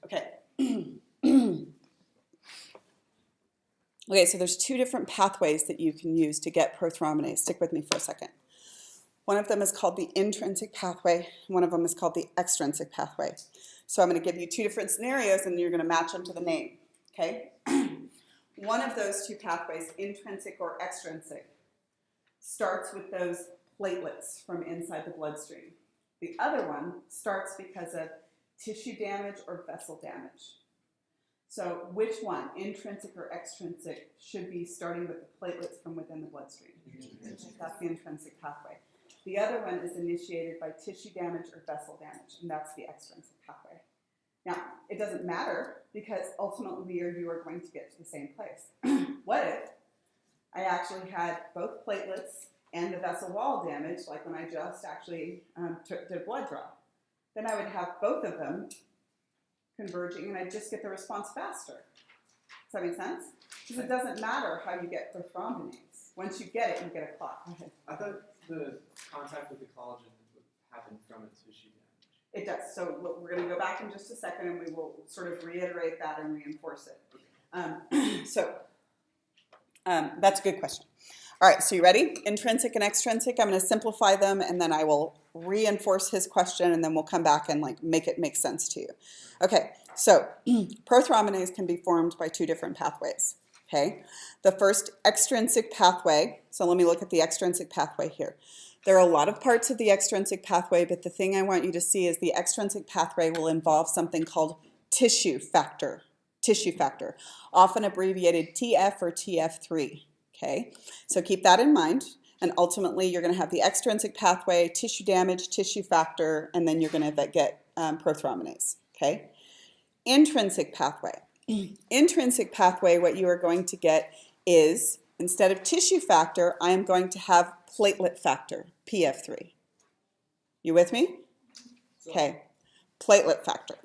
Okay. Okay, so there's 2 different pathways that you can use to get prothrombinase. Stick with me for a second. One of them is called the intrinsic pathway. One of them is called the extrinsic pathway. So I'm going to give you 2 different scenarios, and you're going to match them to the name, okay? One of those 2 pathways, intrinsic or extrinsic, starts with those platelets from inside the bloodstream. The other one starts because of tissue damage or vessel damage. So which one, intrinsic or extrinsic, should be starting with the platelets from within the bloodstream? That's the intrinsic pathway. The other one is initiated by tissue damage or vessel damage, and that's the extrinsic pathway. Now, it doesn't matter because ultimately you are going to get to the same place. What if I actually had both platelets and the vessel wall damage, like when I just actually did blood draw? Then I would have both of them converging and I'd just get the response faster. Does that make sense? Because it doesn't matter how you get prothrombinase. Once you get it, you get a clot. Go ahead. I thought the contact with the collagen would happen from its tissue damage. It does. So we're going to go back in just a second and we will sort of reiterate that and reinforce it. That's a good question. All right, so you ready? Intrinsic and extrinsic. I'm going to simplify them and then I will reinforce his question and then we'll come back and like make it make sense to you. Okay, so prothrombinase can be formed by two different pathways. Okay, the first extrinsic pathway. So let me look at the extrinsic pathway here. There are a lot of parts of the extrinsic pathway, but the thing I want you to see is the extrinsic pathway will involve something called tissue factor, often abbreviated TF or TF3. Okay, so keep that in mind, and ultimately you're going to have the extrinsic pathway, tissue damage, tissue factor, and then you're going to get prothrombinase. Okay, intrinsic pathway. Intrinsic pathway, what you are going to get is, instead of tissue factor, I am going to have platelet factor, PF3. You with me? Okay, platelet factor,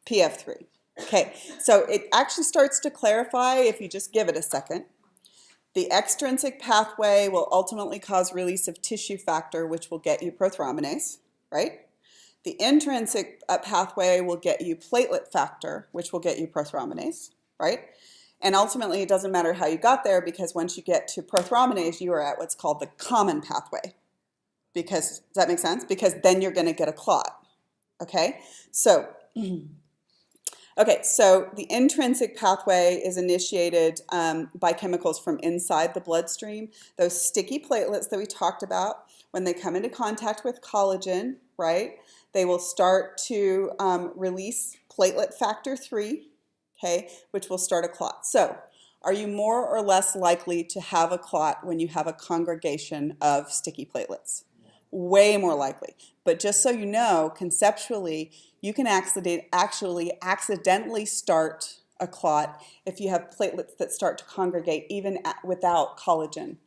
PF3. Okay, so it actually starts to clarify if you just give it a second. The extrinsic pathway will ultimately cause release of tissue factor, which will get you prothrombinase, right? The intrinsic pathway will get you platelet factor, which will get you prothrombinase, right? And ultimately, it doesn't matter how you got there because once you get to prothrombinase, you are at what's called the common pathway. Because, does that make sense? Because then you're going to get a clot, okay? So the intrinsic pathway is initiated by chemicals from inside the bloodstream. Those sticky platelets that we talked about, when they come into contact with collagen, right, they will start to release platelet factor 3, okay, which will start a clot. So are you more or less likely to have a clot when you have a congregation of sticky platelets? Way more likely. But just so you know, conceptually, you can actually accidentally start a clot if you have platelets that start to congregate even without collagen.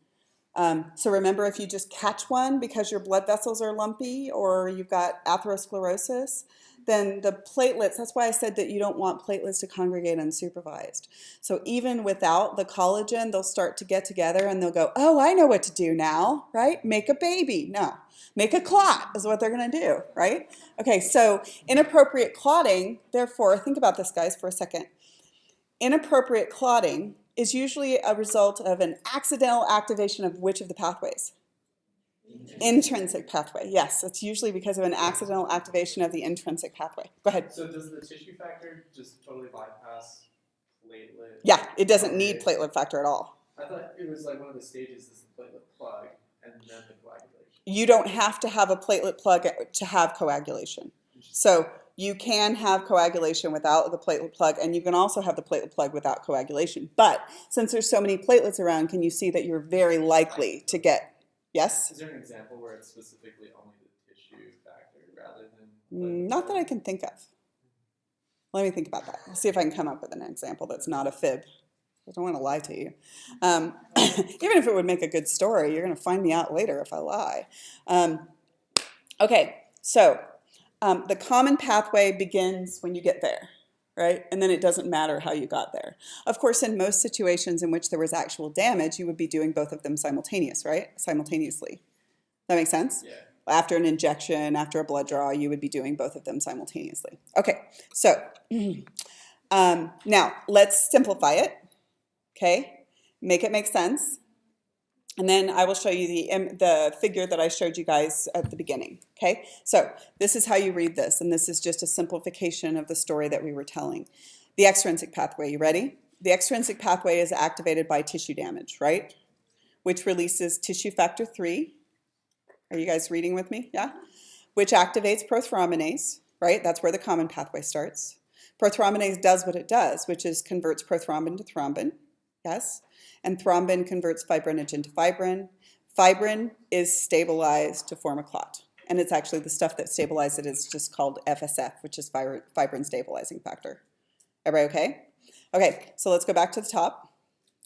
So remember, if you just catch one because your blood vessels are lumpy or you've got atherosclerosis, then the platelets, that's why I said that you don't want platelets to congregate unsupervised. So even without the collagen, they'll start to get together and they'll go, oh, I know what to do now, right? Make a baby. No, make a clot is what they're going to do, right? Okay, so inappropriate clotting, therefore, think about this, guys, for a second. Inappropriate clotting is usually a result of an accidental activation of which of the pathways? Intrinsic pathway, yes. It's usually because of an accidental activation of the intrinsic pathway. Go ahead. So does the tissue factor just totally bypass platelet? Yeah, it doesn't need platelet factor at all. I thought it was like one of the stages is the platelet plug and then the coagulation. You don't have to have a platelet plug to have coagulation. So you can have coagulation without the platelet plug, and you can also have the platelet plug without coagulation. But since there's so many platelets around, can you see that you're very likely to get, yes? Is there an example where it's specifically only the tissue factor rather than... Not that I can think of. Let me think about that. Let's see if I can come up with an example that's not a fib. I don't want to lie to you. Even if it would make a good story, you're going to find me out later if I lie. Okay, so the common pathway begins when you get there, right? And then it doesn't matter how you got there. Of course, in most situations in which there was actual damage, you would be doing both of them simultaneously. That makes sense? Yeah. After an injection, after a blood draw, you would be doing both of them simultaneously. Okay, so now let's simplify it, okay? Make it make sense. And then I will show you the figure that I showed you guys at the beginning, okay? So this is how you read this, and this is just a simplification of the story that we were telling. The extrinsic pathway, you ready? The extrinsic pathway is activated by tissue damage, right? Which releases tissue factor 3. Are you guys reading with me? Yeah? Which activates prothrombinase, right? That's where the common pathway starts. Prothrombinase does what it does, which is converts prothrombin to thrombin, yes? And thrombin converts fibrinogen to fibrin. Fibrin is stabilized to form a clot. And it's actually the stuff that stabilizes it is just called FSF, which is fibrin stabilizing factor. Everybody okay? Okay, so let's go back to the top.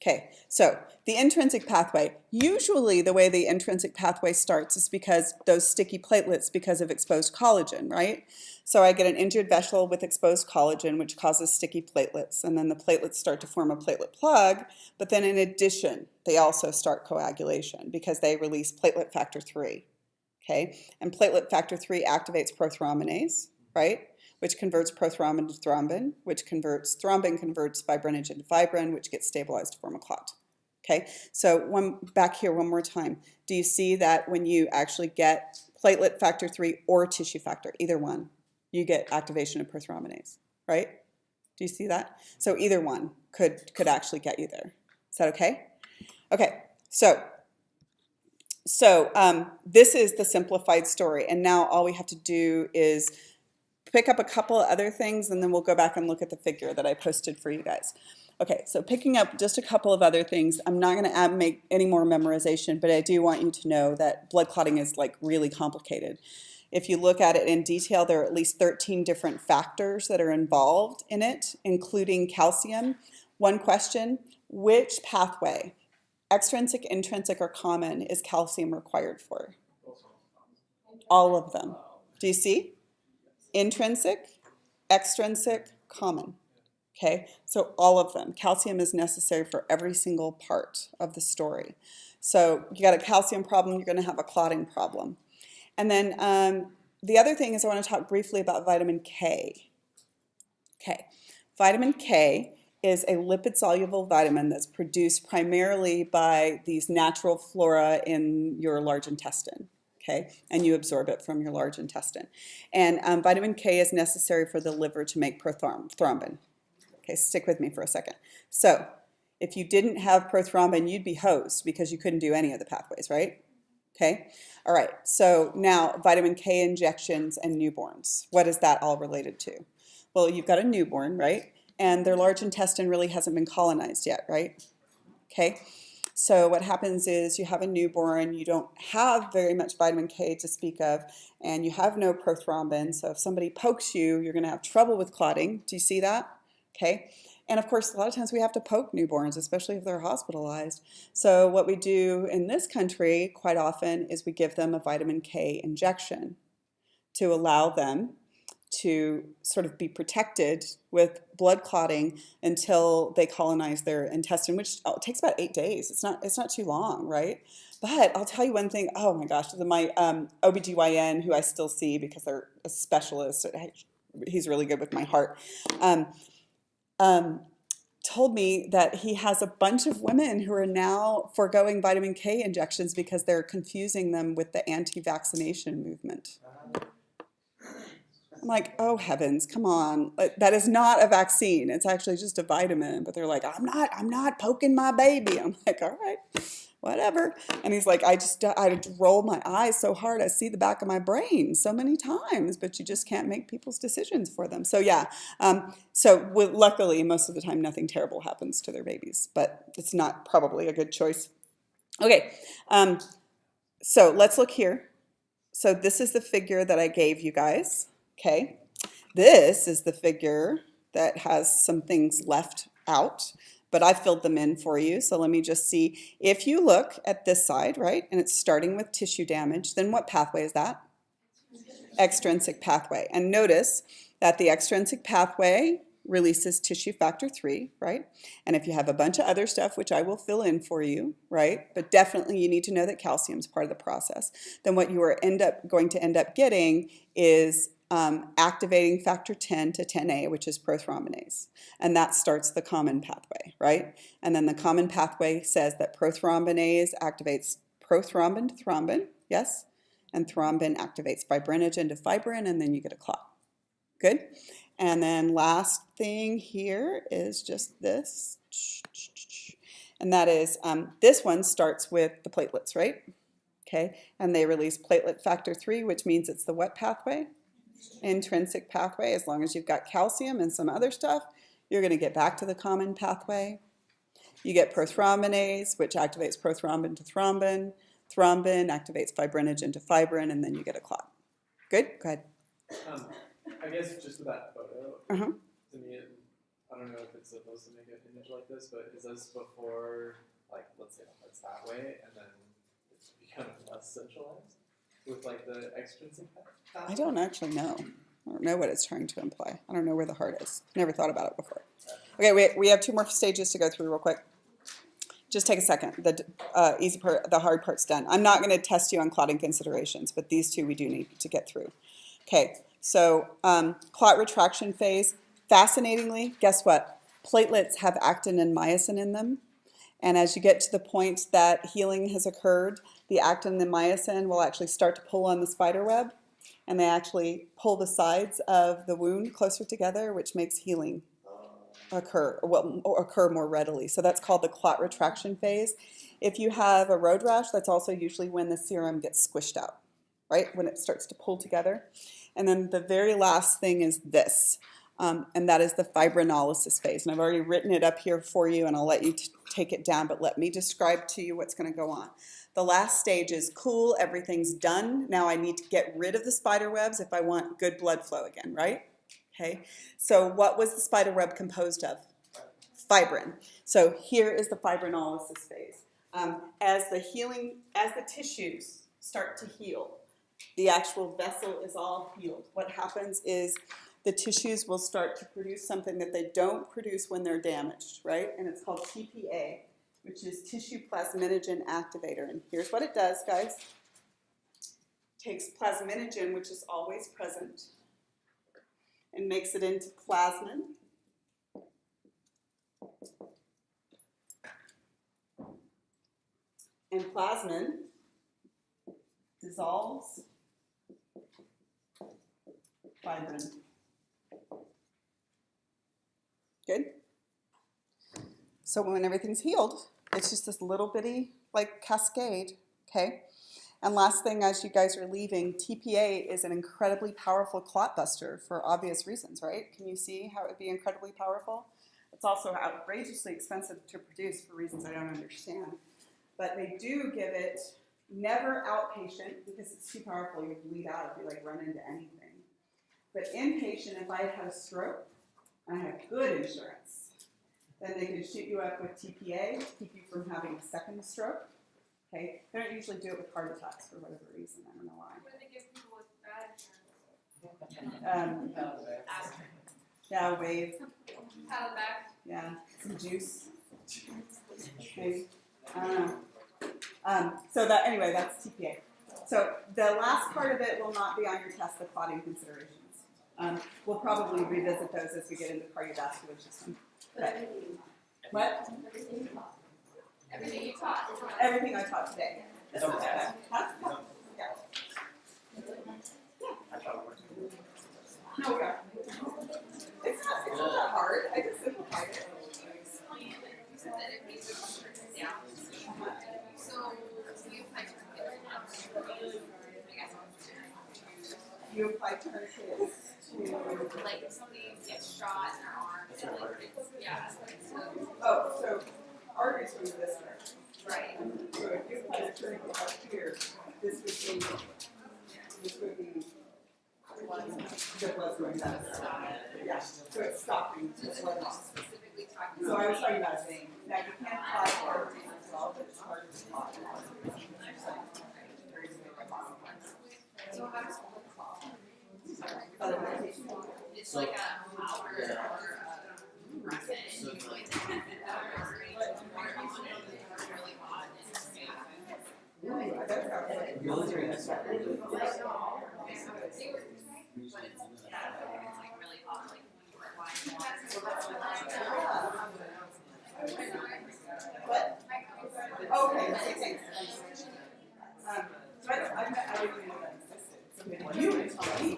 Okay, so the intrinsic pathway. Usually the way the intrinsic pathway starts is because those sticky platelets because of exposed collagen, right? So I get an injured vessel with exposed collagen, which causes sticky platelets, and then the platelets start to form a platelet plug, but then in addition, they also start coagulation because they release platelet factor 3, okay? And platelet factor 3 activates prothrombinase, right? Which converts prothrombin to thrombin, which converts thrombin converts fibrinogen into fibrin, which gets stabilized to form a clot. Okay, so back here one more time. Do you see that when you actually get platelet factor 3 or tissue factor, either one, you get activation of prothrombinase, right? Do you see that? So either one could actually get you there. Is that okay? Okay, so this is the simplified story, and now all we have to do is pick up a couple of other things, and then we'll go back and look at the figure that I posted for you guys. Okay, so picking up just a couple of other things. I'm not going to make any more memorization, but I do want you to know that blood clotting is like really complicated. If you look at it in detail, there are at least 13 different factors that are involved in it, including calcium. One question, which pathway, extrinsic, intrinsic, or common, is calcium required for? All of them. Do you see? Intrinsic, extrinsic, common. Okay, so all of them. Calcium is necessary for every single part of the story. So you got a calcium problem, you're going to have a clotting problem. And then the other thing is I want to talk briefly about vitamin K. Okay, vitamin K is a lipid-soluble vitamin that's produced primarily by these natural flora in your large intestine. Okay, and you absorb it from your large intestine. And vitamin K is necessary for the liver to make prothrombin. Okay, stick with me for a second. So if you didn't have prothrombin, you'd be hosed because you couldn't do any of the pathways, right? Okay, all right, so now vitamin K injections and newborns. What is that all related to? Well, you've got a newborn, right? And their large intestine really hasn't been colonized yet, right? Okay. So what happens is you have a newborn, you don't have very much vitamin K to speak of, and you have no prothrombin. So if somebody pokes you, you're going to have trouble with clotting. Do you see that? Okay. And of course, a lot of times we have to poke newborns, especially if they're hospitalized. So what we do in this country quite often is we give them a vitamin K injection to allow them to sort of be protected with blood clotting until they colonize their intestine, which takes about 8 days. It's not too long, right? But I'll tell you one thing. Oh my gosh, my OBGYN, who I still see because they're a specialist, he's really good with my heart, told me that he has a bunch of women who are now foregoing vitamin K injections because they're confusing them with the anti-vaccination movement. I'm like, oh heavens, come on. That is not a vaccine. It's actually just a vitamin. But they're like, I'm not poking my baby. I'm like, all right, whatever. And he's like, I roll my eyes so hard, I see the back of my brain so many times, but you just can't make people's decisions for them. So yeah, luckily, most of the time, nothing terrible happens to their babies, but it's not probably a good choice. Okay, so let's look here. So this is the figure that I gave you guys. Okay, this is the figure that has some things left out, but I filled them in for you. So let me just see. If you look at this side, right, and it's starting with tissue damage, then what pathway is that? Extrinsic pathway. And notice that the extrinsic pathway releases tissue factor 3, right? And if you have a bunch of other stuff, which I will fill in for you, right? But definitely you need to know that calcium is part of the process. Then what you are going to end up getting is activating factor 10 to 10A, which is prothrombinase. And that starts the common pathway, right? And then the common pathway says that prothrombinase activates prothrombin to thrombin, yes? And thrombin activates fibrinogen to fibrin, and then you get a clot. Good? And then last thing here is just this. And that is, this one starts with the platelets, right? Okay, and they release platelet factor 3, which means it's the what pathway? Intrinsic pathway. As long as you've got calcium and some other stuff, you're going to get back to the common pathway. You get prothrombinase, which activates prothrombin to thrombin. Thrombin activates fibrinogen to fibrin, and then you get a clot. Good? Go ahead. I guess just with that photo, to me, I don't know if it's supposed to make an image like this, but is this before, like, let's say it's that way, and then it's becoming less centralized with like the extrinsic pathway? I don't actually know. I don't know what it's trying to imply. I don't know where the heart is. Never thought about it before. Okay, we have 2 more stages to go through real quick. Just take a second. The easy part, the hard part's done. I'm not going to test you on clotting considerations, but these 2 we do need to get through. Okay, so clot retraction phase. Fascinatingly, guess what? Platelets have actin and myosin in them. And as you get to the point that healing has occurred, the actin and the myosin will actually start to pull on the spider web, and they actually pull the sides of the wound closer together, which makes healing occur more readily. So that's called the clot retraction phase. If you have a road rash, that's also usually when the serum gets squished out, right? When it starts to pull together. And then the very last thing is this, and that is the fibrinolysis phase. And I've already written it up here for you, and I'll let you take it down, but let me describe to you what's going to go on. The last stage is cool, everything's done. Now I need to get rid of the spider webs if I want good blood flow again, right? Okay, so what was the spider web composed of? Fibrin. So here is the fibrinolysis phase. As the tissues start to heal, the actual vessel is all healed. What happens is the tissues will start to produce something that they don't produce when they're damaged, right? And it's called TPA, which is tissue plasminogen activator. And here's what it does, guys. It takes plasminogen, which is always present, and makes it into plasmin. And plasmin dissolves fibrin. Good? So when everything's healed, it's just this little bitty like cascade, okay? And last thing, as you guys are leaving, TPA is an incredibly powerful clotbuster for obvious reasons, right? Can you see how it would be incredibly powerful? It's also outrageously expensive to produce for reasons I don't understand. But they do give it never outpatient because it's too powerful. You bleed out if you like run into anything. But inpatient, if I had a stroke and I had good insurance, then they can shoot you up with TPA to keep you from having a second stroke. Okay, they don't usually do it with heart attacks for whatever reason. I don't know why. What do they give people with bad insurance? Yeah, wave. Paddle back. Yeah, some juice. Maybe. I don't know. So that anyway, that's TPA. So the last part of it will not be on your test, the clotting considerations. We'll probably revisit those as we get into cardiovascular system. Okay. What? Everything you taught. Everything I taught today. Huh? Yeah. No, we are. It's not that hard. I just simplified it. You said that it makes it down. So you apply You apply tourniquets to. like if somebody gets shot in their arm, and like it's, yeah. So arteries from this way. Right. So if you apply a tourniquet up here, this would be the blood going down. Yeah. So it's stopping the blood loss. Specifically talking So about. I was talking about a vein. Now you can't apply to arteries as well, but it's hard to apply. So how does it's So- like a power or a crescent, and you go into that artery, or you want it really hot and Military has but it's like really hot, like What? Okay, thanks. So I didn't even know that existed. So you would tell me.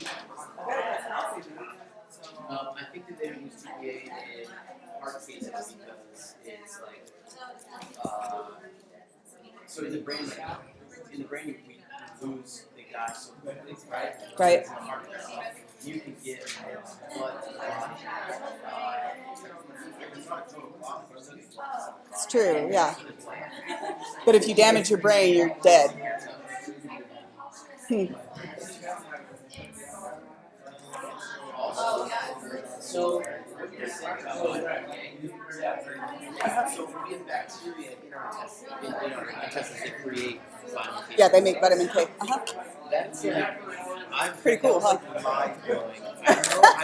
That's also I think that they use TPA in heart cases because it's like, so in the brain, we lose the guy so quickly, right? Right. In the heart itself, you can get blood to the body. It's not a total clot, but It's true, yeah. But if you damage your brain, you're dead. So what you're saying about so we have bacteria in our intestines that create vitamin K. Yeah, they make vitamin K. That's like, Pretty cool, huh? mind blowing. I know